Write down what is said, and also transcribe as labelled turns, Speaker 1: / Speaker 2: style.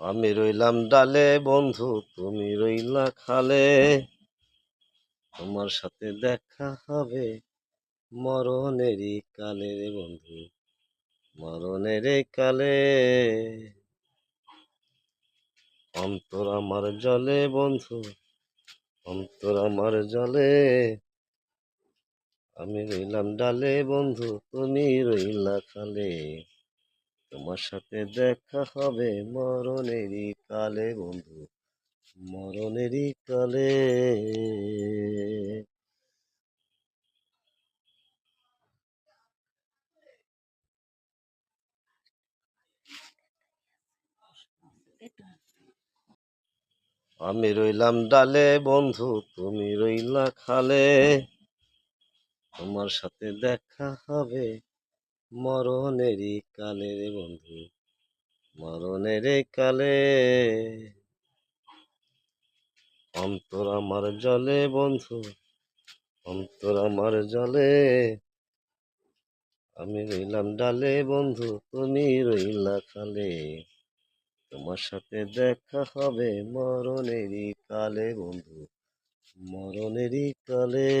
Speaker 1: আমি রইলাম ডালে বন্ধু, তুমি রইলা খালে। তোমার সাথে দেখা হবে মরণেরই কালে রে বন্ধু, মরণেরই কালে। অন্তর আমার জলে বন্ধু, অন্তর আমার জলে। আমি রইলাম ডালে বন্ধু, তুমি রইলা খালে। তোমার সাথে দেখা হবে মরণেরই কালে বন্ধু, মরণেরই কালে। আমি রইলাম ডালে বন্ধু, তুমি রইলা খালে। তোমার সাথে দেখা হবে মরণেরই কালে রে বন্ধু, মরণেরই কালে। অন্তর আমার জলে বন্ধু, অন্তর আমার জলে। আমি রইলাম ডালে বন্ধু, তুমি রইলা খালে। তোমার সাথে দেখা হবে মরণেরই কালে বন্ধু, মরণেরই কালে।